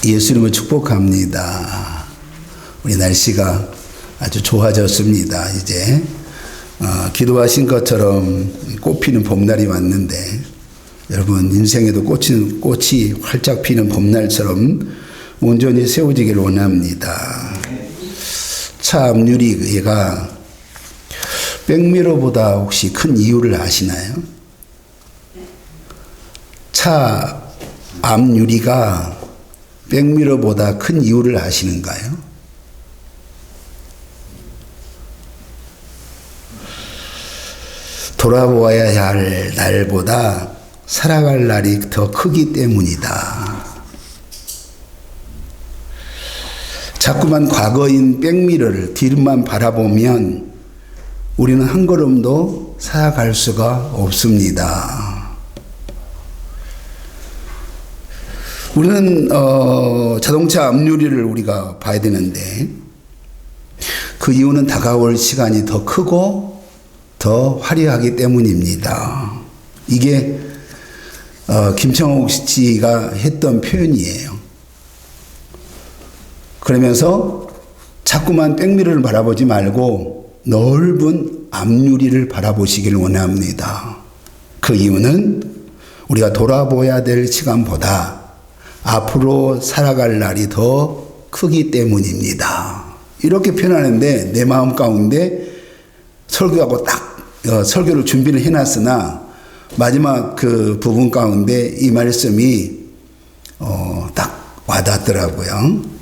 예수님을 축복합니다. 우리 날씨가 아주 좋아졌습니다. 이제 기도하신 것처럼 꽃피는 봄날이 왔는데 여러분 인생에도 꽃이 활짝 피는 봄날처럼 온전히 세워지기를 원합니다. 차 앞유리 얘가 백미러보다 혹시 큰 이유를 아시나요? 차 앞유리가 백미러보다 큰 이유를 아시는가요? 돌아보아야 할 날보다 살아갈 날이 더 크기 때문이다. 자꾸만 과거인 백미러를 뒤로만 바라보면 우리는 한 걸음도 살아갈 수가 없습니다. 우리는 자동차 앞유리를 우리가 봐야 되는데 그 이유는 다가올 시간이 더 크고 더 화려하기 때문입니다. 이게 김청옥 씨가 했던 표현이에요. 그러면서 자꾸만 백미러를 바라보지 말고 넓은 앞유리를 바라보시길 원합니다. 그 이유는 우리가 돌아보아야 될 시간보다 앞으로 살아갈 날이 더 크기 때문입니다. 이렇게 표현하는데 내 마음 가운데 설교하고 딱 설교를 준비를 해놨으나 마지막 그 부분 가운데 이 말씀이 딱 와닿더라고요.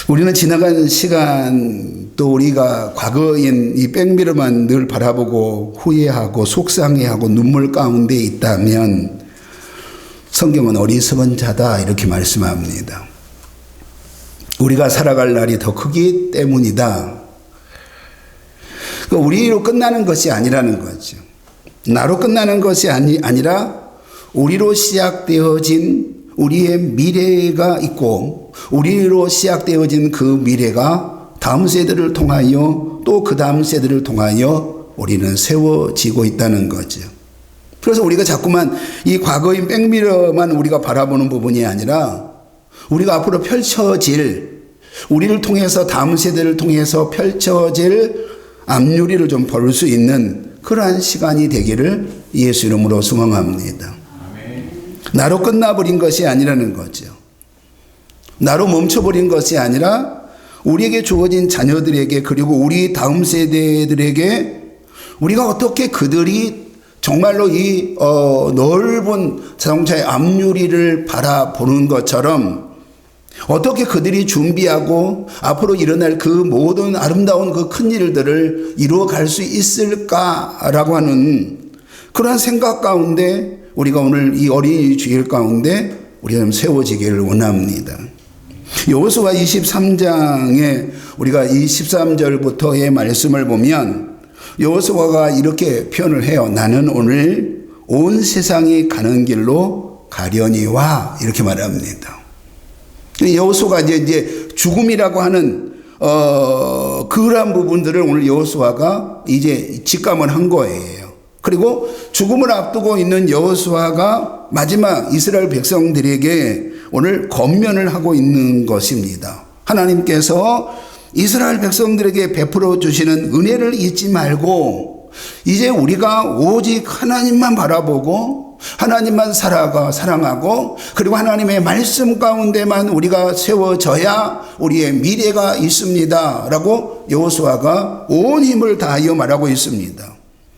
우리는 지나간 시간 또 우리가 과거인 이 백미러만 늘 바라보고 후회하고 속상해하고 눈물 가운데 있다면 성경은 어리석은 자다 이렇게 말씀합니다. 우리가 살아갈 날이 더 크기 때문이다. 우리로 끝나는 것이 아니라는 거죠. 나로 끝나는 것이 아니라 우리로 시작되어진 우리의 미래가 있고 우리로 시작되어진 그 미래가 다음 세대를 통하여 또 그 다음 세대를 통하여 우리는 세워지고 있다는 거죠. 그래서 우리가 자꾸만 이 과거인 백미러만 우리가 바라보는 부분이 아니라 우리가 앞으로 펼쳐질 우리를 통해서 다음 세대를 통해서 펼쳐질 앞유리를 좀 볼 수 있는 그러한 시간이 되기를 예수 이름으로 소망합니다. 나로 끝나버린 것이 아니라는 거죠. 나로 멈춰버린 것이 아니라 우리에게 주어진 자녀들에게 그리고 우리 다음 세대들에게 우리가 어떻게 그들이 정말로 이 넓은 자동차의 앞유리를 바라보는 것처럼 어떻게 그들이 준비하고 앞으로 일어날 그 모든 아름다운 그 큰 일들을 이루어갈 수 있을까라고 하는 그러한 생각 가운데 우리가 오늘 이 어린이 주일 가운데 우리가 세워지기를 원합니다. 여호수아 23장에 우리가 23절부터의 말씀을 보면 여호수아가 이렇게 표현을 해요. 나는 오늘 온 세상이 가는 길로 가려니와 이렇게 말합니다. 여호수아가 이제 죽음이라고 하는 그러한 부분들을 오늘 여호수아가 이제 직감을 한 거예요. 그리고 죽음을 앞두고 있는 여호수아가 마지막 이스라엘 백성들에게 오늘 권면을 하고 있는 것입니다. 하나님께서 이스라엘 백성들에게 베풀어 주시는 은혜를 잊지 말고 이제 우리가 오직 하나님만 바라보고 하나님만 사랑하고 그리고 하나님의 말씀 가운데만 우리가 세워져야 우리의 미래가 있습니다 라고 여호수아가 온 힘을 다하여 말하고 있습니다.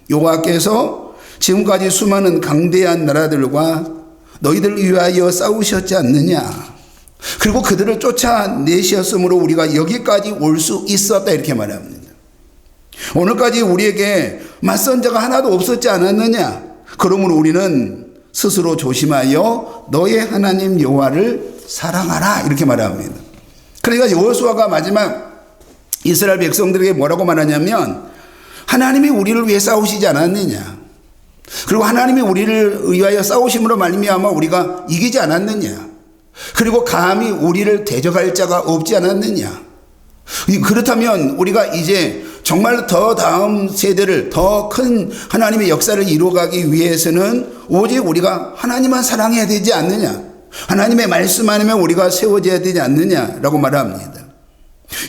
여호와께서 지금까지 수많은 강대한 나라들과 너희들 위하여 싸우셨지 않느냐. 그리고 그들을 쫓아내셨으므로 우리가 여기까지 올 수 있었다 이렇게 말합니다. 오늘까지 우리에게 맞선 자가 하나도 없었지 않았느냐. 그러므로 우리는 스스로 조심하여 너의 하나님 여호와를 사랑하라 이렇게 말합니다. 그러니까 여호수아가 마지막 이스라엘 백성들에게 뭐라고 말하냐면 하나님이 우리를 위해 싸우시지 않았느냐. 그리고 하나님이 우리를 위하여 싸우심으로 말미암아 우리가 이기지 않았느냐. 그리고 감히 우리를 대적할 자가 없지 않았느냐. 그렇다면 우리가 이제 정말 더 다음 세대를 더 큰 하나님의 역사를 이루어가기 위해서는 오직 우리가 하나님만 사랑해야 되지 않느냐. 하나님의 말씀 아니면 우리가 세워져야 되지 않느냐라고 말합니다.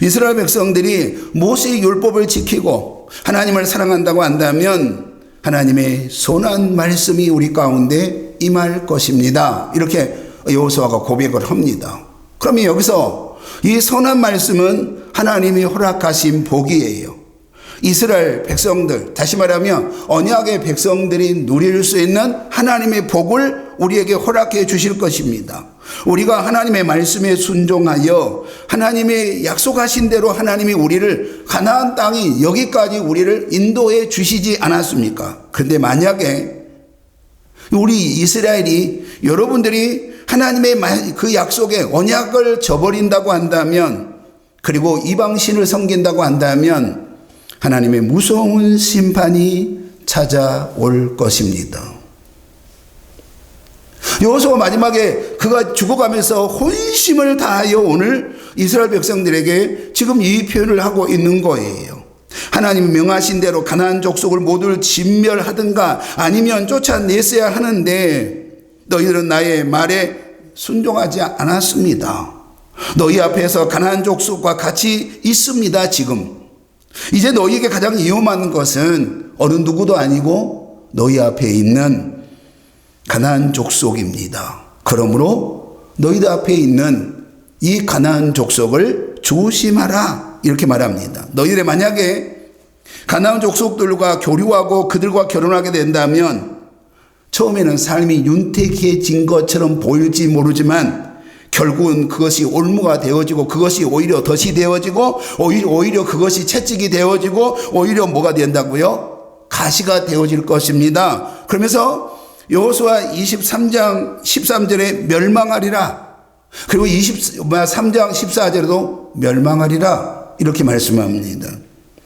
이스라엘 백성들이 모세의 율법을 지키고 하나님을 사랑한다고 한다면 하나님의 선한 말씀이 우리 가운데 임할 것입니다. 이렇게 여호수아가 고백을 합니다. 그러면 여기서 이 선한 말씀은 하나님이 허락하신 복이에요. 이스라엘 백성들, 다시 말하면 언약의 백성들이 누릴 수 있는 하나님의 복을 우리에게 허락해 주실 것입니다. 우리가 하나님의 말씀에 순종하여 하나님의 약속하신 대로 하나님이 우리를 가나안 땅이 여기까지 우리를 인도해 주시지 않았습니까? 그런데 만약에 우리 이스라엘이 여러분들이 하나님의 그 약속의 언약을 저버린다고 한다면, 그리고 이방신을 섬긴다고 한다면 하나님의 무서운 심판이 찾아올 것입니다. 여호수아가 마지막에 그가 죽어가면서 혼심을 다하여 오늘 이스라엘 백성들에게 지금 이 표현을 하고 있는 거예요. 하나님이 명하신 대로 가나안 족속을 모두 진멸하든가 아니면 쫓아냈어야 하는데 너희들은 나의 말에 순종하지 않았습니다. 너희 앞에서 가나안 족속과 같이 있습니다. 지금 이제 너희에게 가장 위험한 것은 어느 누구도 아니고 너희 앞에 있는 가나안 족속입니다. 그러므로 너희들 앞에 있는 이 가나안 족속을 조심하라 이렇게 말합니다. 너희들이 만약에 가나안 족속들과 교류하고 그들과 결혼하게 된다면 처음에는 삶이 윤택해진 것처럼 보일지 모르지만 결국은 그것이 올무가 되어지고 그것이 오히려 덫이 되어지고 오히려 그것이 채찍이 되어지고 오히려 뭐가 된다고요? 가시가 되어질 것입니다. 그러면서 여호수아 23장 13절에 멸망하리라. 그리고 23장 14절에도 멸망하리라. 이렇게 말씀합니다.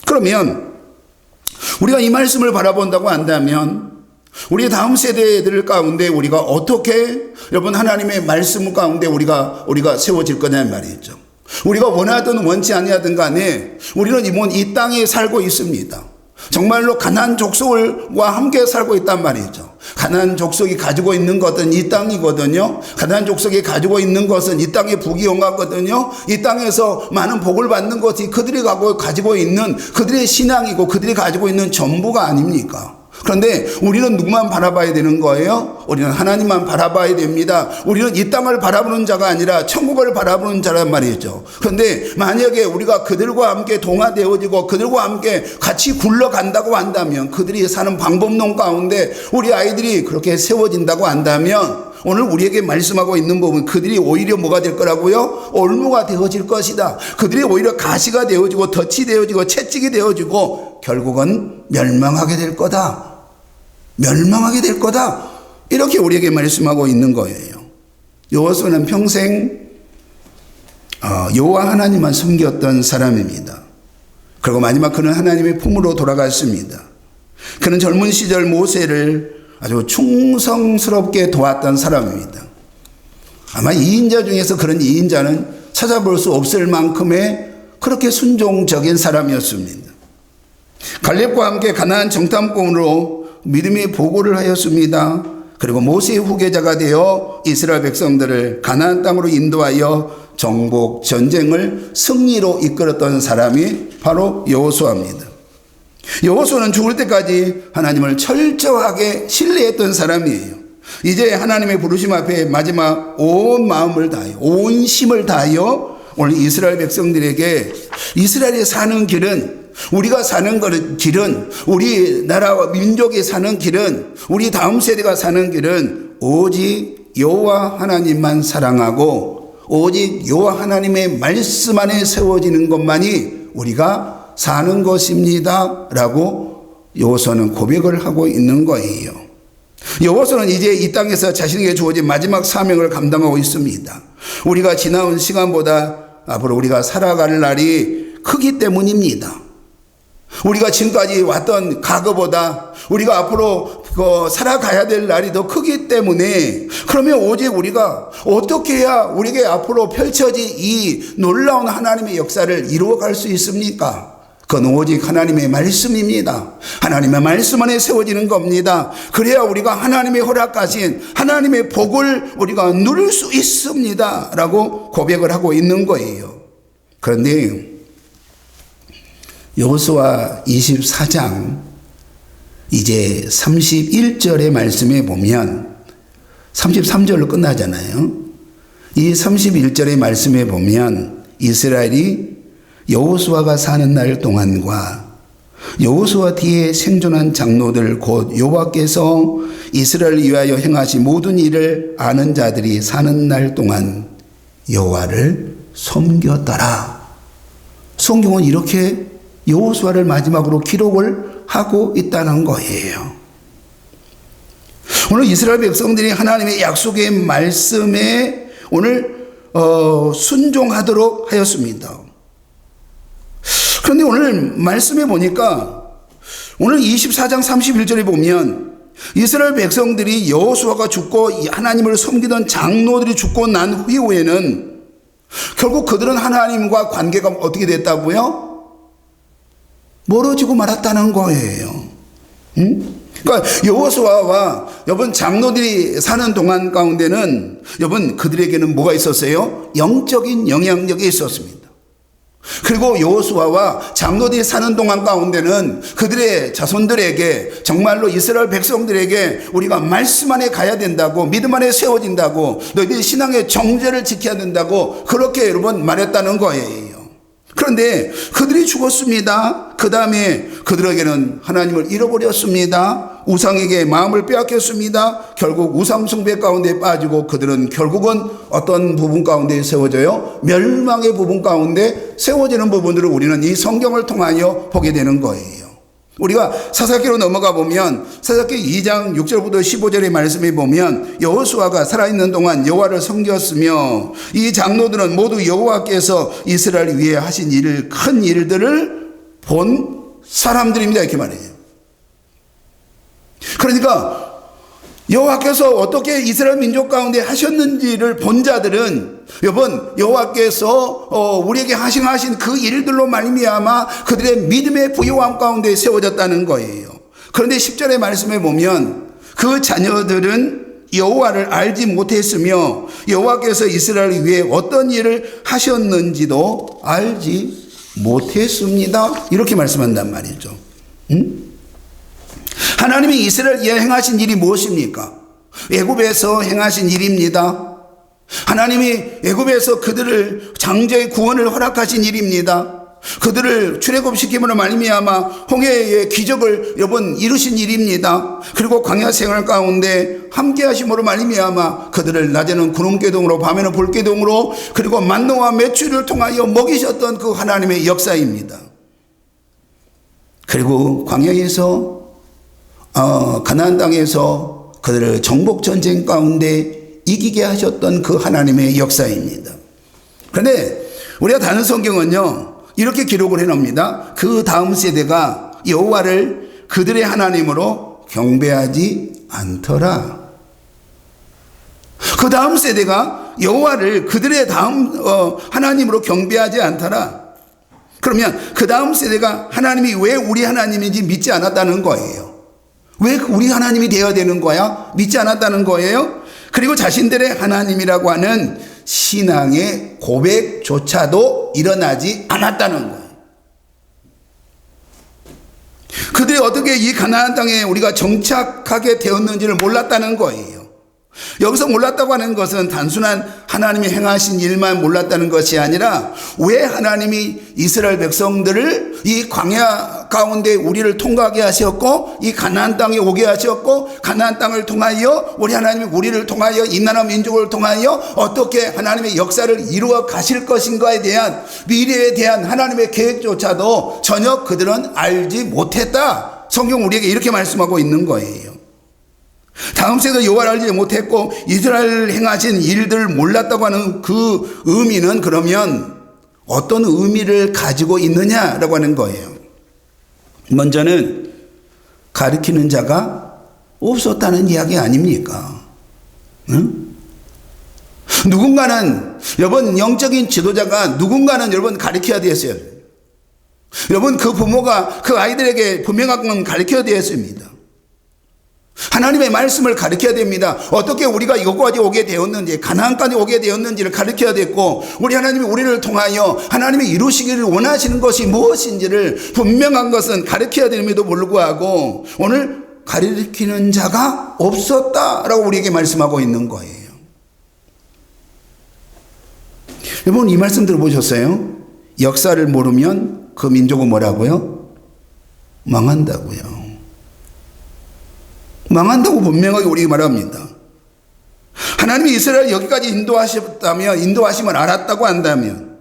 그러면 우리가 이 말씀을 바라본다고 한다면 우리 다음 세대들 가운데 우리가 어떻게 여러분 하나님의 말씀 가운데 우리가 세워질 거냐 말이죠. 우리가 원하든 원치 아니하든 간에 우리는 이번 이 땅에 살고 있습니다. 정말로 가나안 족속과 함께 살고 있단 말이죠. 가나안 족속이 가지고 있는 것은 이 땅이거든요. 가나안 족속이 가지고 있는 것은 이 땅의 복이 영하거든요. 이 땅에서 많은 복을 받는 것이 그들이 가지고 있는 그들의 신앙이고 그들이 가지고 있는 전부가 아닙니까? 그런데 우리는 누구만 바라봐야 되는 거예요? 우리는 하나님만 바라봐야 됩니다. 우리는 이 땅을 바라보는 자가 아니라 천국을 바라보는 자란 말이죠. 그런데 만약에 우리가 그들과 함께 동화되어지고 그들과 함께 같이 굴러간다고 한다면, 그들이 사는 방법론 가운데 우리 아이들이 그렇게 세워진다고 한다면 오늘 우리에게 말씀하고 있는 부분, 그들이 오히려 뭐가 될 거라고요? 올무가 되어질 것이다. 그들이 오히려 가시가 되어지고 덫이 되어지고 채찍이 되어지고 결국은 멸망하게 될 거다. 멸망하게 될 거다. 이렇게 우리에게 말씀하고 있는 거예요. 여호수아는 평생 여호와 하나님만 섬겼던 사람입니다. 그리고 마지막 그는 하나님의 품으로 돌아갔습니다. 그는 젊은 시절 모세를 아주 충성스럽게 도왔던 사람입니다. 아마 2인자 중에서 그런 2인자는 찾아볼 수 없을 만큼의 그렇게 순종적인 사람이었습니다. 갈렙과 함께 가나안 정탐꾼으로 믿음의 보고를 하였습니다. 그리고 모세의 후계자가 되어 이스라엘 백성들을 가나안 땅으로 인도하여 정복 전쟁을 승리로 이끌었던 사람이 바로 여호수아입니다. 여호수아는 죽을 때까지 하나님을 철저하게 신뢰했던 사람이에요. 이제 하나님의 부르심 앞에 마지막 온 마음을 다하여 온 힘을 다하여 오늘 이스라엘 백성들에게 이스라엘이 사는 길은, 우리가 사는 길은, 우리나라와 민족이 사는 길은, 우리 다음 세대가 사는 길은 오직 여호와 하나님만 사랑하고 오직 여호와 하나님의 말씀 안에 세워지는 것만이 우리가 사는 것입니다 라고 여호수아는 고백을 하고 있는 거예요. 여호수아는 이제 이 땅에서 자신에게 주어진 마지막 사명을 감당하고 있습니다. 우리가 지나온 시간보다 앞으로 우리가 살아갈 날이 크기 때문입니다. 우리가 지금까지 왔던 과거보다 우리가 앞으로 살아가야 될 날이 더 크기 때문에, 그러면 오직 우리가 어떻게 해야 우리에게 앞으로 펼쳐질 이 놀라운 하나님의 역사를 이루어갈 수 있습니까? 그건 오직 하나님의 말씀입니다. 하나님의 말씀 안에 세워지는 겁니다. 그래야 우리가 하나님의 허락하신 하나님의 복을 우리가 누릴 수 있습니다 라고 고백을 하고 있는 거예요. 그런데 여호수아 24장 이제 31절의 말씀에 보면 33절로 끝나잖아요. 이 31절의 말씀에 보면 이스라엘이 여호수아가 사는 날 동안과 여호수아 뒤에 생존한 장로들 곧 여호와께서 이스라엘을 위하여 행하신 모든 일을 아는 자들이 사는 날 동안 여호와를 섬겼더라. 성경은 이렇게 여호수아를 마지막으로 기록을 하고 있다는 거예요. 오늘 이스라엘 백성들이 하나님의 약속의 말씀에 오늘 순종하도록 하였습니다. 그런데 오늘 말씀에 보니까 오늘 24장 31절에 보면 이스라엘 백성들이 여호수아가 죽고 하나님을 섬기던 장로들이 죽고 난 후에는 결국 그들은 하나님과 관계가 어떻게 됐다고요? 멀어지고 말았다는 거예요. 그러니까 여호수아와 여러분 장로들이 사는 동안 가운데는 여러분 그들에게는 뭐가 있었어요? 영적인 영향력이 있었습니다. 그리고 여호수아와 장로들이 사는 동안 가운데는 그들의 자손들에게 정말로 이스라엘 백성들에게 우리가 말씀 안에 가야 된다고, 믿음 안에 세워진다고, 너희들이 신앙의 정죄를 지켜야 된다고 그렇게 여러분 말했다는 거예요. 그런데 그들이 죽었습니다. 그 다음에 그들에게는 하나님을 잃어버렸습니다. 우상에게 마음을 빼앗겼습니다. 결국 우상 숭배 가운데 빠지고 그들은 결국은 어떤 부분 가운데 세워져요? 멸망의 부분 가운데 세워지는 부분들을 우리는 이 성경을 통하여 보게 되는 거예요. 우리가 사사기로 넘어가 보면 사사기 2장 6절부터 15절의 말씀에 보면 여호수아가 살아있는 동안 여호와를 섬겼으며 이 장로들은 모두 여호와께서 이스라엘 위에 하신 일을, 큰 일들을 본 사람들입니다 이렇게 말해요. 그러니까 여호와께서 어떻게 이스라엘 민족 가운데 하셨는지를 본 자들은 여러분 여호와께서 우리에게 하신 그 일들로 말미암아 그들의 믿음의 부요함 가운데 세워졌다는 거예요. 그런데 10절의 말씀에 보면 그 자녀들은 여호와를 알지 못했으며 여호와께서 이스라엘 위에 어떤 일을 하셨는지도 알지 못했습니다. 이렇게 말씀한단 말이죠. 하나님이 이스라엘 위에 행하신 일이 무엇입니까? 애굽에서 행하신 일입니다. 하나님이 애굽에서 그들을 장자의 구원을 허락하신 일입니다. 그들을 출애굽시킴으로 말미암아 홍해의 기적을 여러분 이루신 일입니다. 그리고 광야 생활 가운데 함께 하심으로 말미암아 그들을 낮에는 구름기둥으로 밤에는 불기둥으로 그리고 만나와 메추리를 통하여 먹이셨던 그 하나님의 역사입니다. 그리고 광야에서 가나안 땅에서 그들을 정복 전쟁 가운데 이기게 하셨던 그 하나님의 역사입니다. 그런데 우리가 다른 성경은요 이렇게 기록을 해놓습니다. 그 다음 세대가 여호와를 그들의 하나님으로 경배하지 않더라. 그 다음 세대가 여호와를 그들의 다음 하나님으로 경배하지 않더라. 그러면 그 다음 세대가 하나님이 왜 우리 하나님인지 믿지 않았다는 거예요. 왜 우리 하나님이 되어야 되는 거야? 믿지 않았다는 거예요. 그리고 자신들의 하나님이라고 하는 신앙의 고백조차도 일어나지 않았다는 거예요. 그들이 어떻게 이 가나안 땅에 우리가 정착하게 되었는지를 몰랐다는 거예요. 여기서 몰랐다고 하는 것은 단순한 하나님이 행하신 일만 몰랐다는 것이 아니라 왜 하나님이 이스라엘 백성들을 이 광야 가운데 우리를 통과하게 하셨고 이 가나안 땅에 오게 하셨고 가나안 땅을 통하여 우리 하나님이 우리를 통하여 이 나라 민족을 통하여 어떻게 하나님의 역사를 이루어 가실 것인가에 대한 미래에 대한 하나님의 계획조차도 전혀 그들은 알지 못했다. 성경 우리에게 이렇게 말씀하고 있는 거예요. 다음 세대 여호와를 알지 못했고 이스라엘 행하신 일들을 몰랐다고 하는 그 의미는 그러면 어떤 의미를 가지고 있느냐라고 하는 거예요. 먼저는 가르치는 자가 없었다는 이야기 아닙니까? 응? 누군가는 여러분 영적인 지도자가 누군가는 여러분 가르쳐야 되었어요. 여러분, 그 부모가 그 아이들에게 분명한 건 가르쳐야 되었습니다. 하나님의 말씀을 가르쳐야 됩니다. 어떻게 우리가 이것까지 오게 되었는지, 가나안까지 오게 되었는지를 가르쳐야 됐고, 우리 하나님이 우리를 통하여 하나님이 이루시기를 원하시는 것이 무엇인지를 분명한 것은 가르쳐야 됨에도 불구하고 오늘 가르치는 자가 없었다라고 우리에게 말씀하고 있는 거예요. 여러분, 이 말씀 들어보셨어요? 역사를 모르면 그 민족은 뭐라고요? 망한다고요. 망한다고 분명하게 우리에게 말합니다. 하나님이 이스라엘을 여기까지 인도하심을 알았다고 한다면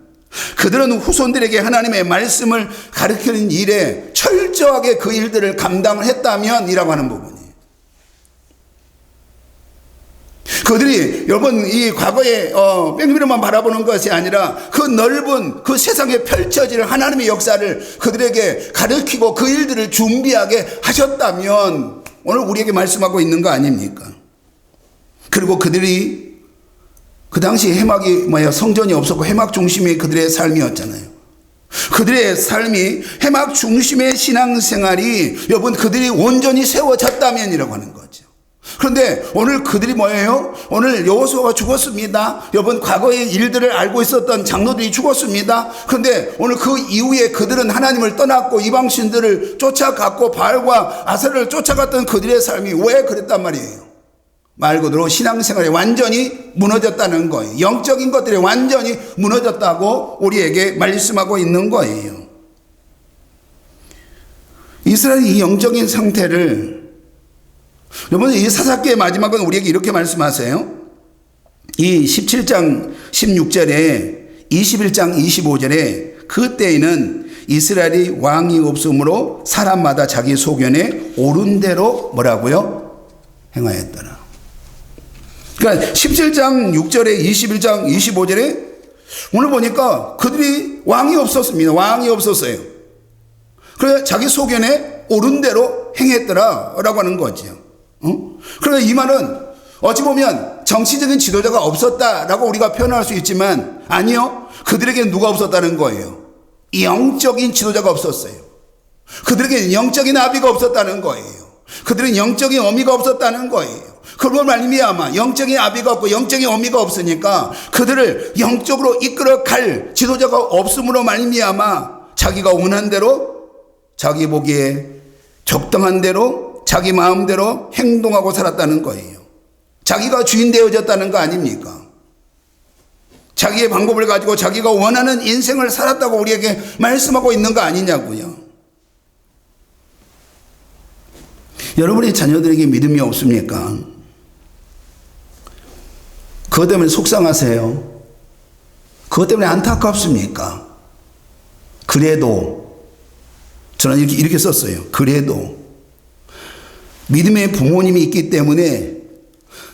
그들은 후손들에게 하나님의 말씀을 가르치는 일에 철저하게 그 일들을 감당을 했다면 이라고 하는 부분이에요. 그들이 여러분 이 과거의 백미로만 바라보는 것이 아니라 그 넓은 그 세상에 펼쳐질 하나님의 역사를 그들에게 가르치고 그 일들을 준비하게 하셨다면 오늘 우리에게 말씀하고 있는 거 아닙니까? 그리고 그들이 그 당시 해막이 성전이 없었고 해막 중심의 그들의 삶이었잖아요. 그들의 삶이 해막 중심의 신앙생활이 여러분 그들이 온전히 세워졌다면이라고 하는 거죠. 그런데 오늘 그들이 뭐예요? 오늘 여호수아가 죽었습니다. 여러분 과거의 일들을 알고 있었던 장로들이 죽었습니다. 그런데 오늘 그 이후에 그들은 하나님을 떠났고 이방신들을 쫓아갔고 바알과 아세라를 쫓아갔던 그들의 삶이 왜 그랬단 말이에요? 말 그대로 신앙생활이 완전히 무너졌다는 거예요. 영적인 것들이 완전히 무너졌다고 우리에게 말씀하고 있는 거예요. 이스라엘이 이 영적인 상태를 여러분 이 사사기의 마지막은 우리에게 이렇게 말씀하세요. 이 17장 16절에 21장 25절에 그때에는 이스라엘이 왕이 없으므로 사람마다 자기 소견에 옳은 대로 뭐라고요? 행하였더라. 그러니까 17장 6절에 21장 25절에 오늘 보니까 그들이 왕이 없었습니다. 왕이 없었어요. 그래서 자기 소견에 옳은 대로 행했더라 라고 하는 거죠. 그래서 이 말은 어찌 보면 정치적인 지도자가 없었다라고 우리가 표현할 수 있지만 아니요. 그들에게 누가 없었다는 거예요? 영적인 지도자가 없었어요. 그들에게 영적인 아비가 없었다는 거예요. 그들은 영적인 어미가 없었다는 거예요. 그걸 말미암아 영적인 아비가 없고 영적인 어미가 없으니까 그들을 영적으로 이끌어갈 지도자가 없음으로 말미암아 자기가 원한 대로 자기 보기에 적당한 대로 자기 마음대로 행동하고 살았다는 거예요. 자기가 주인 되어졌다는 거 아닙니까? 자기의 방법을 가지고 자기가 원하는 인생을 살았다고 우리에게 말씀하고 있는 거 아니냐고요. 여러분의 자녀들에게 믿음이 없습니까? 그것 때문에 속상하세요? 그것 때문에 안타깝습니까? 그래도 저는 이렇게 썼어요. 그래도 믿음의 부모님이 있기 때문에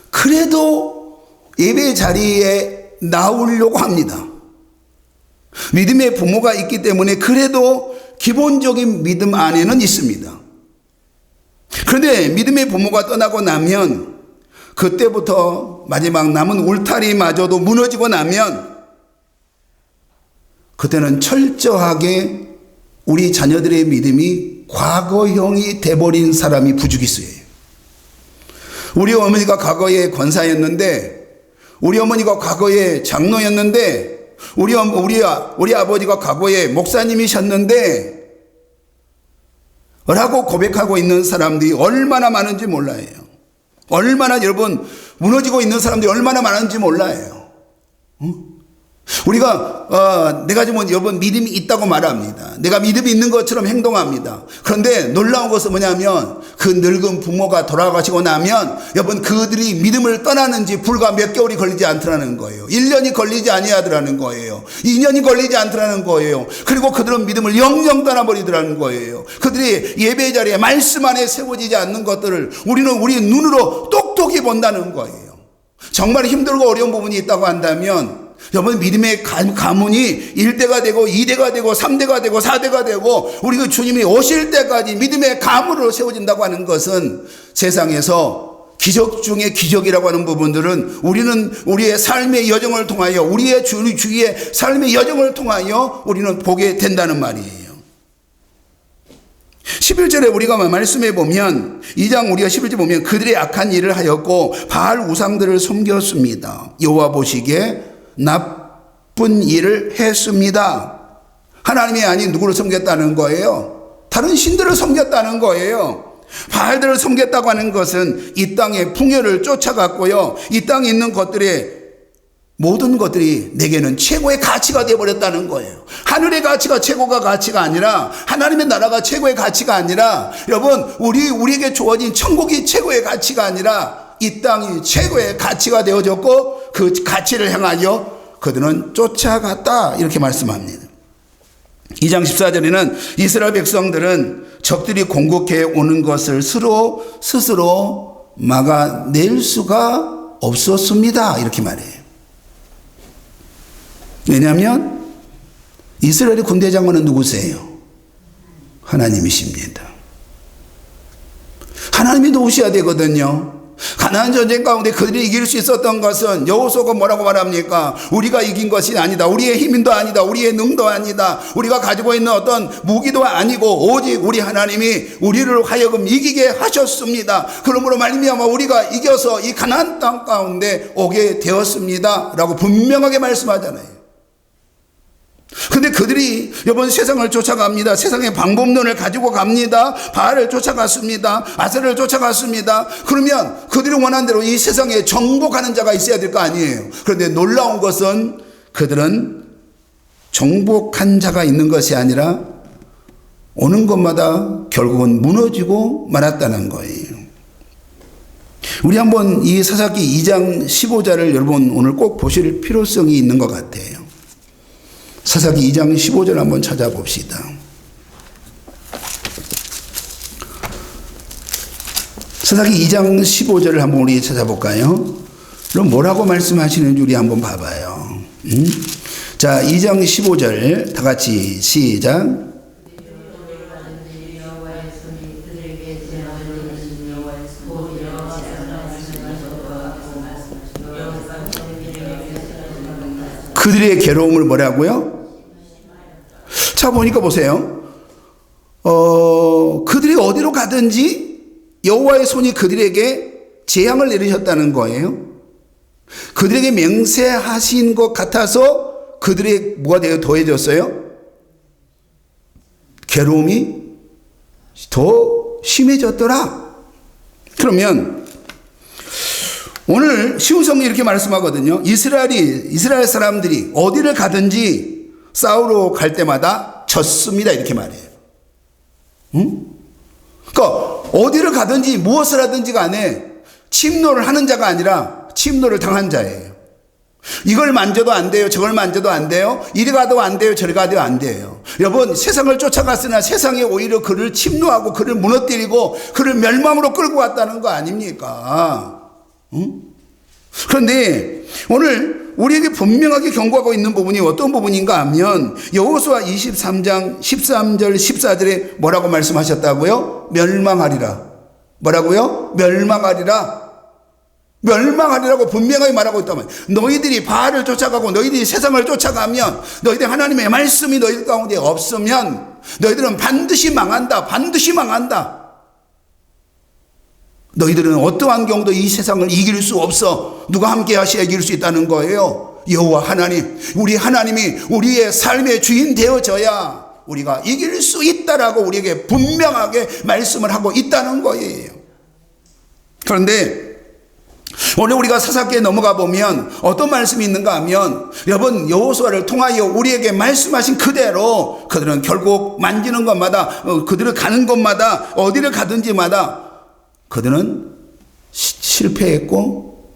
그래도 예배 자리에 나오려고 합니다. 믿음의 부모가 있기 때문에 그래도 기본적인 믿음 안에는 있습니다. 그런데 믿음의 부모가 떠나고 나면 그때부터 마지막 남은 울타리마저도 무너지고 나면 그때는 철저하게 우리 자녀들의 믿음이 과거형이 돼버린 사람이 부죽있어요. 우리 어머니가 과거에 권사였는데, 우리 어머니가 과거에 장로였는데, 우리 아버지가 과거에 목사님이셨는데 라고 고백하고 있는 사람들이 얼마나 많은지 몰라요. 얼마나 여러분 무너지고 있는 사람들이 얼마나 많은지 몰라요. 우리가 내가 좀 여러분 믿음이 있다고 말합니다. 내가 믿음이 있는 것처럼 행동합니다. 그런데 놀라운 것은 뭐냐면 그 늙은 부모가 돌아가시고 나면 여러분 그들이 믿음을 떠나는지 불과 몇 개월이 걸리지 않더라는 거예요. 1년이 걸리지 아니하더라는 거예요. 2년이 걸리지 않더라는 거예요. 그리고 그들은 믿음을 영영 떠나버리더라는 거예요. 그들이 예배 자리에 말씀 안에 세워지지 않는 것들을 우리는 우리 눈으로 똑똑히 본다는 거예요. 정말 힘들고 어려운 부분이 있다고 한다면 여러분 믿음의 가문이 1대가 되고 2대가 되고 3대가 되고 4대가 되고 우리 그 주님이 오실 때까지 믿음의 가문으로 세워진다고 하는 것은 세상에서 기적 중에 기적이라고 하는 부분들은 우리는 우리의 삶의 여정을 통하여 우리의 주위의 삶의 여정을 통하여 우리는 보게 된다는 말이에요. 11절에 우리가 말씀해 보면 2장 우리가 11절 보면 그들의 악한 일을 하였고 바알 우상들을 섬겼습니다. 여호와 보시기에 나쁜 일을 했습니다. 하나님이 아닌 누구를 섬겼다는 거예요? 다른 신들을 섬겼다는 거예요. 바알들을 섬겼다고 하는 것은 이 땅의 풍요를 쫓아갔고요, 이 땅에 있는 것들의 모든 것들이 내게는 최고의 가치가 되어버렸다는 거예요. 하늘의 가치가 최고가 가치가 아니라, 하나님의 나라가 최고의 가치가 아니라, 여러분 우리에게 주어진 천국이 최고의 가치가 아니라 이 땅이 최고의 가치가 되어졌고 그 가치를 향하여 그들은 쫓아갔다, 이렇게 말씀합니다. 2장 14절에는 이스라엘 백성들은 적들이 공격해 오는 것을 스스로 막아낼 수가 없었습니다, 이렇게 말해요. 왜냐하면 이스라엘의 군대 장관은 누구세요? 하나님이십니다. 하나님이 도우셔야 되거든요. 가나안 전쟁 가운데 그들이 이길 수 있었던 것은 여호수아가 뭐라고 말합니까? 우리가 이긴 것이 아니다, 우리의 힘도 아니다, 우리의 능도 아니다, 우리가 가지고 있는 어떤 무기도 아니고 오직 우리 하나님이 우리를 하여금 이기게 하셨습니다. 그러므로 말미암아 우리가 이겨서 이 가나안 땅 가운데 오게 되었습니다 라고 분명하게 말씀하잖아요. 근데 그들이 이번 세상을 쫓아갑니다. 세상의 방법론을 가지고 갑니다. 바알을 쫓아갔습니다. 아세라를 쫓아갔습니다. 그러면 그들이 원하는 대로 이 세상에 정복하는 자가 있어야 될 거 아니에요. 그런데 놀라운 것은 그들은 정복한 자가 있는 것이 아니라 오는 것마다 결국은 무너지고 말았다는 거예요. 우리 한번 이 사사기 2장 15절을 여러분 오늘 꼭 보실 필요성이 있는 것 같아요. 사사기 2장 15절 한번 찾아봅시다. 사사기 2장 15절을 한번 우리 찾아볼까요? 그럼 뭐라고 말씀하시는지 우리 한번 봐봐요. 자, 2장 15절 다 같이 시작. 그들의 괴로움을 뭐라고요? 자, 보니까 보세요. 그들이 어디로 가든지 여호와의 손이 그들에게 재앙을 내리셨다는 거예요. 그들에게 맹세하신 것 같아서 그들의 뭐가 되어 더해졌어요? 괴로움이 더 심해졌더라. 그러면 오늘 쉬운 성경이 이렇게 말씀하거든요. 이스라엘 사람들이 어디를 가든지 싸우러 갈 때마다 졌습니다, 이렇게 말해요. 그러니까 어디를 가든지 무엇을 하든지 간에 침노를 하는 자가 아니라 침노를 당한 자예요. 이걸 만져도 안 돼요, 저걸 만져도 안 돼요, 이리 가도 안 돼요, 저리 가도 안 돼요. 여러분, 세상을 쫓아갔으나 세상이 오히려 그를 침노하고 그를 무너뜨리고 그를 멸망으로 끌고 왔다는 거 아닙니까? 그런데 오늘 우리에게 분명하게 경고하고 있는 부분이 어떤 부분인가 하면 여호수아 23장 13절 14절에 뭐라고 말씀하셨다고요? 멸망하리라. 뭐라고요? 멸망하리라고 분명하게 말하고 있단 말이에요. 너희들이 바알을 쫓아가고 너희들이 세상을 쫓아가면, 너희들 하나님의 말씀이 너희들 가운데 없으면 너희들은 반드시 망한다. 너희들은 어떠한 경우도 이 세상을 이길 수 없어. 누가 함께 하셔야 이길 수 있다는 거예요? 여호와 하나님. 우리 하나님이 우리의 삶의 주인 되어져야 우리가 이길 수 있다라고 우리에게 분명하게 말씀을 하고 있다는 거예요. 그런데 오늘 우리가 사사기에 넘어가 보면 어떤 말씀이 있는가 하면, 여러분, 여호수아를 통하여 우리에게 말씀하신 그대로 그들은 결국 만지는 것마다, 그들을 가는 곳마다, 어디를 가든지마다 그들은 실패했고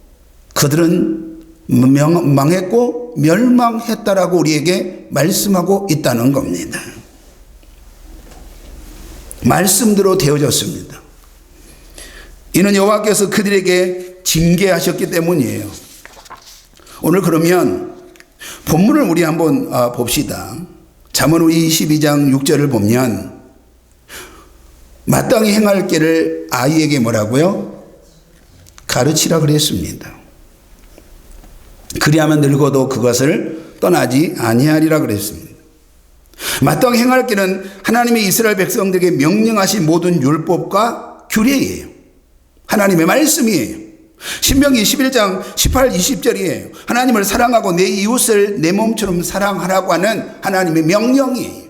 그들은 망했고 멸망했다라고 우리에게 말씀하고 있다는 겁니다. 말씀대로 되어졌습니다. 이는 여호와께서 그들에게 징계하셨기 때문이에요. 오늘 그러면 본문을 우리 한번 봅시다. 잠언 22장 6절을 보면 마땅히 행할 길을 아이에게 뭐라고요? 가르치라 그랬습니다. 그리하면 늙어도 그것을 떠나지 아니하리라 그랬습니다. 마땅히 행할 길은 하나님이 이스라엘 백성들에게 명령하신 모든 율법과 규례예요. 하나님의 말씀이에요. 신명기 11장 18, 20절이에요. 하나님을 사랑하고 내 이웃을 내 몸처럼 사랑하라고 하는 하나님의 명령이에요.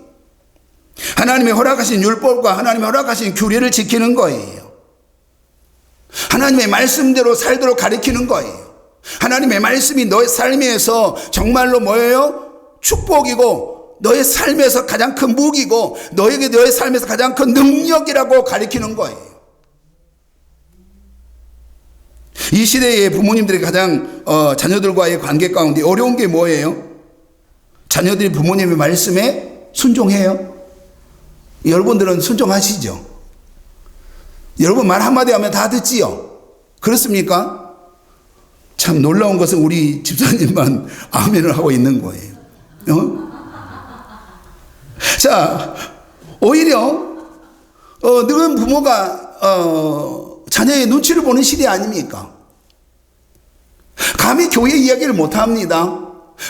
하나님의 허락하신 율법과 하나님의 허락하신 규례를 지키는 거예요. 하나님의 말씀대로 살도록 가르치는 거예요. 하나님의 말씀이 너의 삶에서 정말로 뭐예요? 축복이고 너의 삶에서 가장 큰 무기고 너에게 너의 삶에서 가장 큰 능력이라고 가르치는 거예요. 이 시대의 부모님들이 가장 자녀들과의 관계 가운데 어려운 게 뭐예요? 자녀들이 부모님의 말씀에 순종해요? 여러분들은 순종하시죠? 여러분 말 한마디 하면 다 듣지요? 그렇습니까? 참 놀라운 것은 우리 집사님만 아멘을 하고 있는 거예요. 자, 오히려 늙은 부모가 자녀의 눈치를 보는 시대 아닙니까? 감히 교회 이야기를 못합니다.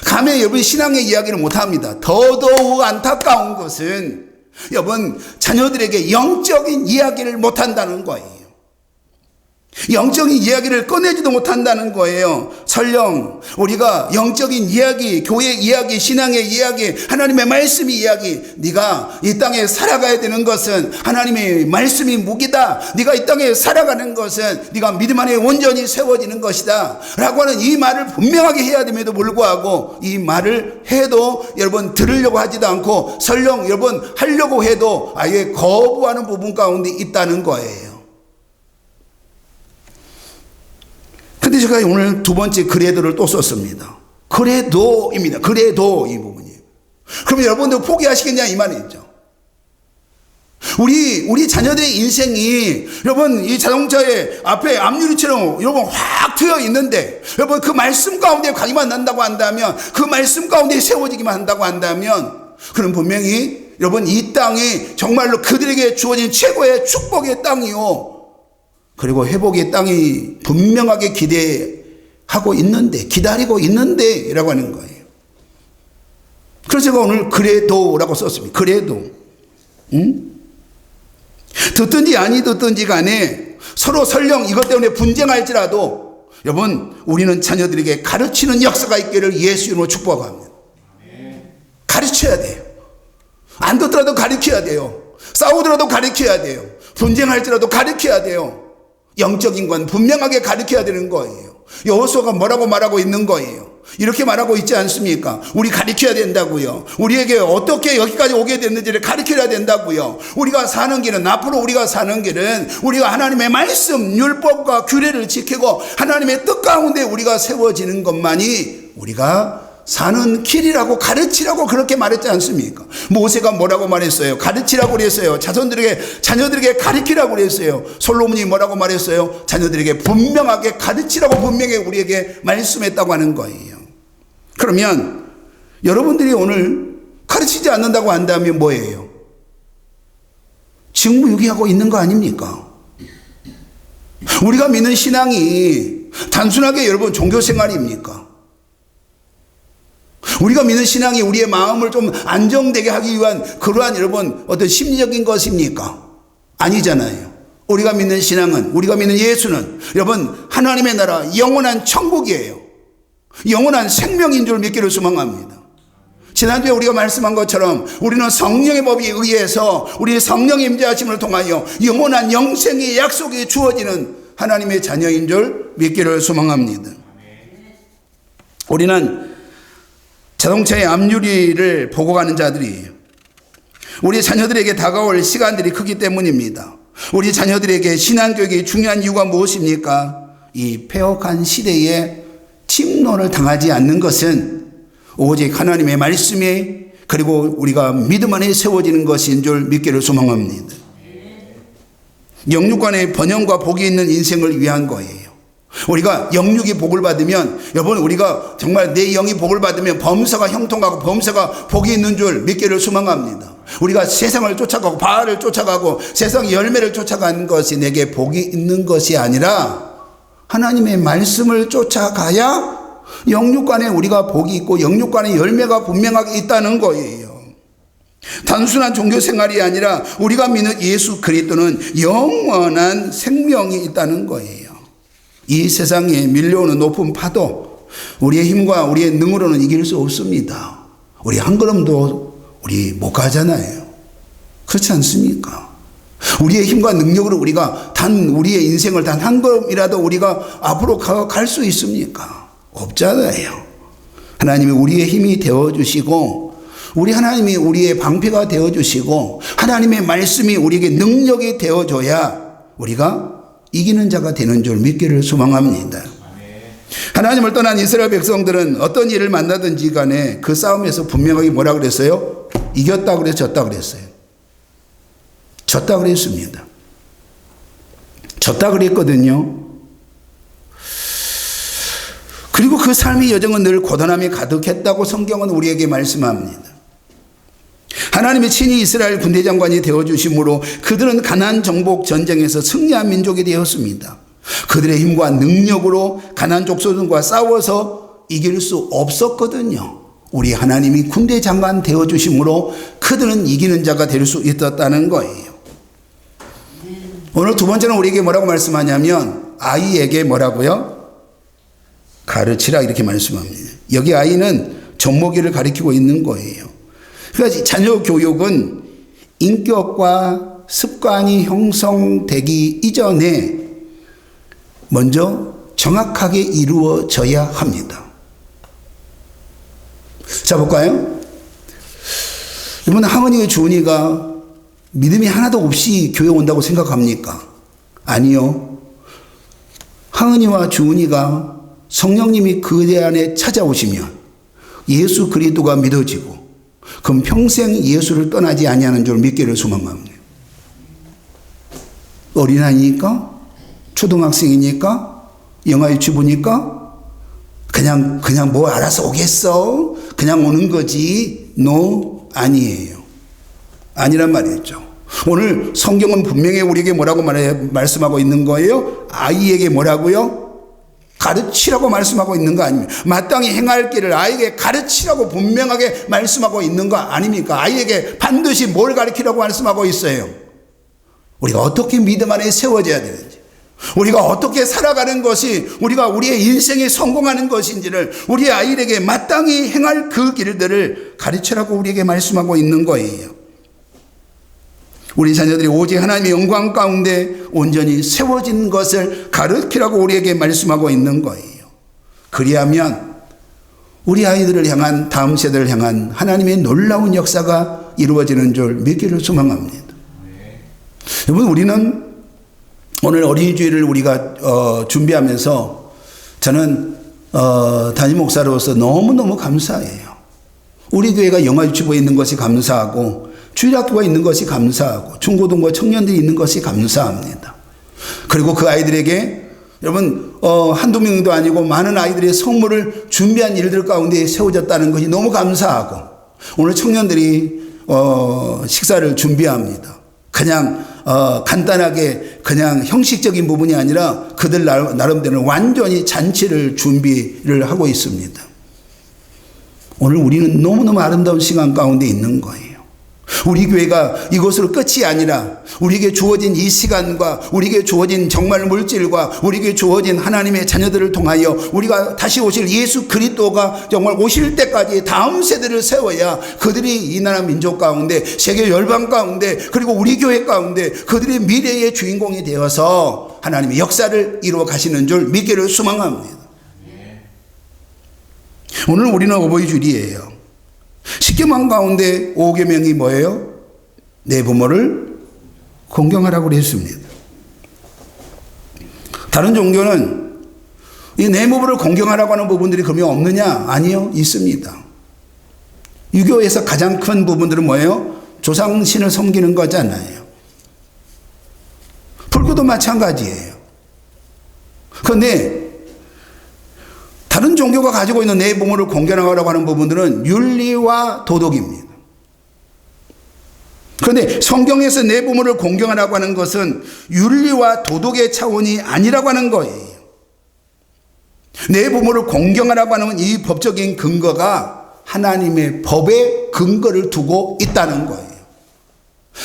감히 여러분 신앙의 이야기를 못합니다. 더더욱 안타까운 것은 여러분 자녀들에게 영적인 이야기를 못한다는 거예요. 영적인 이야기를 꺼내지도 못한다는 거예요. 설령 우리가 영적인 이야기, 교회 이야기, 신앙의 이야기, 하나님의 말씀의 이야기, 네가 이 땅에 살아가야 되는 것은 하나님의 말씀이 무기다. 네가 이 땅에 살아가는 것은 네가 믿음 안에 온전히 세워지는 것이다 라고 하는 이 말을 분명하게 해야 됨에도 불구하고 이 말을 해도 여러분 들으려고 하지도 않고 설령 여러분 하려고 해도 아예 거부하는 부분 가운데 있다는 거예요. 근데 제가 오늘 두 번째 그래도를 또 썼습니다. 그래도입니다. 그래도 이 부분이에요. 그럼 여러분들 포기하시겠냐 이 말이죠. 우리 자녀들의 인생이 여러분 이 자동차의 앞에 앞유리처럼 여러분 확 트여 있는데 여러분 그 말씀 가운데 가기만 한다고 한다면 그 말씀 가운데 세워지기만 한다고 한다면 그럼 분명히 여러분 이 땅이 정말로 그들에게 주어진 최고의 축복의 땅이요. 그리고 회복의 땅이 분명하게 기대하고 있는데 기다리고 있는데 라고 하는 거예요. 그래서 제가 오늘 그래도라고 썼습니다. 그래도 듣든지 아니 듣든지 간에 서로 설령 이것 때문에 분쟁할지라도 여러분 우리는 자녀들에게 가르치는 역사가 있기를 예수 이름으로 축복합니다. 가르쳐야 돼요. 안 듣더라도 가르쳐야 돼요. 싸우더라도 가르쳐야 돼요. 분쟁할지라도 가르쳐야 돼요. 영적인 건 분명하게 가르쳐야 되는 거예요. 여호수아가 뭐라고 말하고 있는 거예요? 이렇게 말하고 있지 않습니까? 우리 가르쳐야 된다고요. 우리에게 어떻게 여기까지 오게 됐는지를 가르쳐야 된다고요. 우리가 사는 길은 앞으로 우리가 사는 길은 우리가 하나님의 말씀 율법과 규례를 지키고 하나님의 뜻 가운데 우리가 세워지는 것만이 우리가 사는 길이라고 가르치라고 그렇게 말했지 않습니까? 모세가 뭐라고 말했어요? 가르치라고 그랬어요. 자녀들에게 가르치라고 그랬어요. 솔로몬이 뭐라고 말했어요? 자녀들에게 분명하게 가르치라고 분명히 우리에게 말씀했다고 하는 거예요. 그러면 여러분들이 오늘 가르치지 않는다고 한다면 뭐예요? 직무유기하고 있는 거 아닙니까? 우리가 믿는 신앙이 단순하게 여러분 종교생활입니까? 우리가 믿는 신앙이 우리의 마음을 좀 안정되게 하기 위한 그러한 여러분 어떤 심리적인 것입니까? 아니잖아요. 우리가 믿는 신앙은 우리가 믿는 예수는 여러분 하나님의 나라 영원한 천국이에요. 영원한 생명인 줄 믿기를 소망합니다. 지난주에 우리가 말씀한 것처럼 우리는 성령의 법에 의해서 우리 성령의 임재하심을 통하여 영원한 영생의 약속이 주어지는 하나님의 자녀인 줄 믿기를 소망합니다. 우리는 자동차의 앞유리를 보고 가는 자들이에요. 우리 자녀들에게 다가올 시간들이 크기 때문입니다. 우리 자녀들에게 신앙교육이 중요한 이유가 무엇입니까? 이 폐역한 시대에 침노를 당하지 않는 것은 오직 하나님의 말씀에 그리고 우리가 믿음 안에 세워지는 것인 줄 믿기를 소망합니다. 영육간의 번영과 복이 있는 인생을 위한 거예요. 우리가 영육이 복을 받으면 여러분 우리가 정말 내 영이 복을 받으면 범사가 형통하고 범사가 복이 있는 줄 믿기를 소망합니다. 우리가 세상을 쫓아가고 바알을 쫓아가고 세상 열매를 쫓아가는 것이 내게 복이 있는 것이 아니라 하나님의 말씀을 쫓아가야 영육간에 우리가 복이 있고 영육간에 열매가 분명하게 있다는 거예요. 단순한 종교 생활이 아니라 우리가 믿는 예수 그리스도는 영원한 생명이 있다는 거예요. 이 세상에 밀려오는 높은 파도, 우리의 힘과 우리의 능으로는 이길 수 없습니다. 우리 한 걸음도 우리 못 가잖아요. 그렇지 않습니까? 우리의 힘과 능력으로 우리가 우리의 인생을 단 한 걸음이라도 우리가 앞으로 갈 수 있습니까? 없잖아요. 하나님이 우리의 힘이 되어주시고, 하나님이 우리의 방패가 되어주시고, 하나님의 말씀이 우리에게 능력이 되어줘야 우리가 이기는 자가 되는 줄 믿기를 소망합니다. 하나님을 떠난 이스라엘 백성들은 어떤 일을 만나든지 간에 그 싸움에서 분명하게 뭐라 그랬어요? 이겼다 그래서 졌다 그랬어요. 졌다 그랬습니다. 졌다 그랬거든요. 그리고 그 삶의 여정은 늘 고단함이 가득했다고 성경은 우리에게 말씀합니다. 하나님이 친히 이스라엘 군대장관이 되어주심으로 그들은 가나안 정복 전쟁에서 승리한 민족이 되었습니다. 그들의 힘과 능력으로 가나안 족속들과 싸워서 이길 수 없었거든요. 우리 하나님이 군대장관 되어주심으로 그들은 이기는 자가 될 수 있었다는 거예요. 오늘 두 번째는 우리에게 뭐라고 말씀하냐면 아이에게 뭐라고요? 가르치라 이렇게 말씀합니다. 여기 아이는 젖먹이를 가리키고 있는 거예요. 그러니까 자녀 교육은 인격과 습관이 형성되기 이전에 먼저 정확하게 이루어져야 합니다. 자, 볼까요? 여러분, 하은이와 주은이가 믿음이 하나도 없이 교회 온다고 생각합니까? 아니요. 하은이와 주은이가 성령님이 그대 안에 찾아오시면 예수 그리스도가 믿어지고 그럼 평생 예수를 떠나지 아니하는 줄 믿기를 소망합니다. 어린아이니까? 초등학생이니까? 영아 유치부니까? 그냥 뭐 알아서 오겠어? 그냥 오는 거지? No, 아니에요. 아니란 말이죠. 오늘 성경은 분명히 우리에게 뭐라고 말씀하고 있는 거예요? 아이에게 뭐라고요? 가르치라고 말씀하고 있는 거 아닙니까? 마땅히 행할 길을 아이에게 가르치라고 분명하게 말씀하고 있는 거 아닙니까? 아이에게 반드시 뭘 가르치라고 말씀하고 있어요? 우리가 어떻게 믿음 안에 세워져야 되는지, 우리가 어떻게 살아가는 것이 우리가 우리의 인생에 성공하는 것인지를 우리 아이에게 마땅히 행할 그 길들을 가르치라고 우리에게 말씀하고 있는 거예요. 우리 자녀들이 오직 하나님의 영광 가운데 온전히 세워진 것을 가르치라고 우리에게 말씀하고 있는 거예요. 그리하면 우리 아이들을 향한, 다음 세대를 향한 하나님의 놀라운 역사가 이루어지는 줄 믿기를 소망합니다. 여러분, 우리는 오늘 어린이 주일을 우리가 준비하면서 저는 담임 목사로서 너무너무 감사해요. 우리 교회가 영아유치부에 있는 것이 감사하고 주일학교가 있는 것이 감사하고 중고등부 청년들이 있는 것이 감사합니다. 그리고 그 아이들에게 여러분 한두 명도 아니고 많은 아이들의 선물을 준비한 일들 가운데 세워졌다는 것이 너무 감사하고 오늘 청년들이 식사를 준비합니다. 그냥 간단하게 그냥 형식적인 부분이 아니라 그들 나름대로 완전히 잔치를 준비를 하고 있습니다. 오늘 우리는 너무너무 아름다운 시간 가운데 있는 거예요. 우리 교회가 이것으로 끝이 아니라 우리에게 주어진 이 시간과 우리에게 주어진 정말 물질과 우리에게 주어진 하나님의 자녀들을 통하여 우리가 다시 오실 예수 그리스도가 정말 오실 때까지 다음 세대를 세워야 그들이 이 나라 민족 가운데 세계 열방 가운데 그리고 우리 교회 가운데 그들의 미래의 주인공이 되어서 하나님의 역사를 이루어 가시는 줄 믿기를 소망합니다. 오늘 우리는 어버이 주일이에요. 10계명 가운데 5계명이 뭐예요? 내 부모를 공경하라고 그랬습니다. 다른 종교는 이 내 부모를 공경하라고 하는 부분들이 그러면 없느냐? 아니요, 있습니다. 유교에서 가장 큰 부분들은 뭐예요? 조상신을 섬기는 거잖아요. 불교도 마찬가지예요. 그런데 다른 종교가 가지고 있는 내 부모를 공경하라고 하는 부분들은 윤리와 도덕입니다. 그런데 성경에서 내 부모를 공경하라고 하는 것은 윤리와 도덕의 차원이 아니라고 하는 거예요. 내 부모를 공경하라고 하는 이 법적인 근거가 하나님의 법에 근거를 두고 있다는 거예요.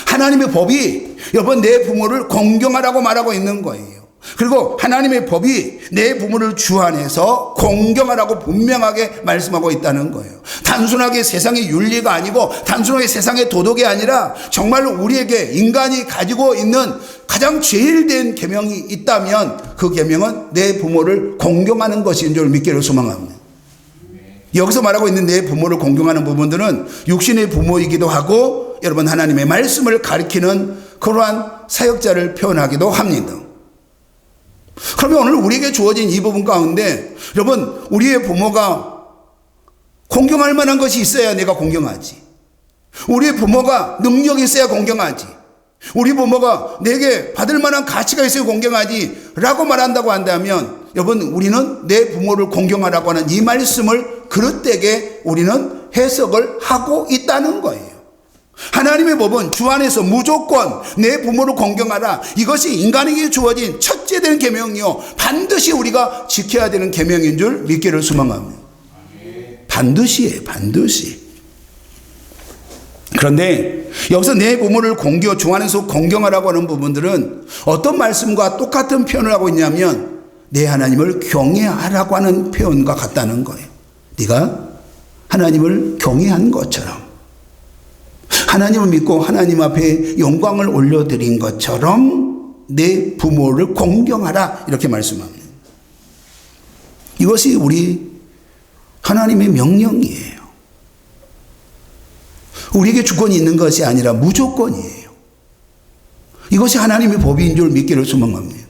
하나님의 법이 여러분 내 부모를 공경하라고 말하고 있는 거예요. 그리고 하나님의 법이 내 부모를 주 안에서 공경하라고 분명하게 말씀하고 있다는 거예요. 단순하게 세상의 윤리가 아니고 단순하게 세상의 도덕이 아니라 정말로 우리에게 인간이 가지고 있는 가장 제일된 계명이 있다면 그 계명은 내 부모를 공경하는 것인 줄 믿기를 소망합니다. 여기서 말하고 있는 내 부모를 공경하는 부분들은 육신의 부모이기도 하고 여러분 하나님의 말씀을 가리키는 그러한 사역자를 표현하기도 합니다. 그러면 오늘 우리에게 주어진 이 부분 가운데 여러분 우리의 부모가 공경할 만한 것이 있어야 내가 공경하지. 우리의 부모가 능력이 있어야 공경하지. 우리 부모가 내게 받을 만한 가치가 있어야 공경하지 라고 말한다고 한다면 여러분 우리는 내 부모를 공경하라고 하는 이 말씀을 그릇되게 우리는 해석을 하고 있다는 거예요. 하나님의 법은 주 안에서 무조건 내 부모를 공경하라. 이것이 인간에게 주어진 첫째 되는 계명이요 반드시 우리가 지켜야 되는 계명인 줄 믿기를 소망합니다. 반드시예요. 반드시. 그런데 여기서 내 부모를 주 안에서 공경하라고 하는 부분들은 어떤 말씀과 똑같은 표현을 하고 있냐면 내 하나님을 경외하라고 하는 표현과 같다는 거예요. 네가 하나님을 경외한 것처럼 하나님을 믿고 하나님 앞에 영광을 올려드린 것처럼 내 부모를 공경하라 이렇게 말씀합니다. 이것이 우리 하나님의 명령이에요. 우리에게 주권이 있는 것이 아니라 무조건이에요. 이것이 하나님의 법인 줄 믿기를 소망합니다.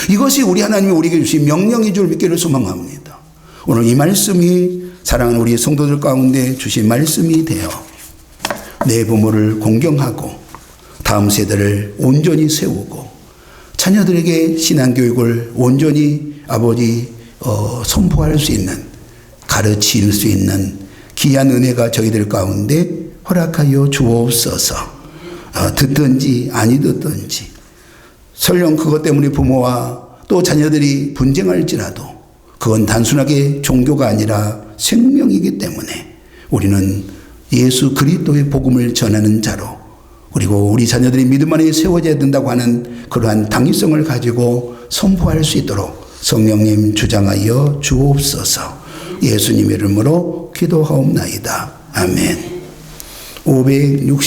이것이 우리 하나님이 우리에게 주신 명령인 줄 믿기를 소망합니다. 오늘 이 말씀이 사랑하는 우리 성도들 가운데 주신 말씀이 되어 내 부모를 공경하고 다음 세대를 온전히 세우고 자녀들에게 신앙교육을 온전히 선포할 수 있는 가르칠 수 있는 귀한 은혜가 저희들 가운데 허락하여 주옵소서. 듣든지 아니 듣든지 설령 그것 때문에 부모와 또 자녀들이 분쟁할지라도 그건 단순하게 종교가 아니라 생명이기 때문에 우리는 예수 그리스도의 복음을 전하는 자로 그리고 우리 자녀들이 믿음 안에 세워져야 된다고 하는 그러한 당위성을 가지고 선포할 수 있도록 성령님 주장하여 주옵소서. 예수님 이름으로 기도하옵나이다. 아멘. 560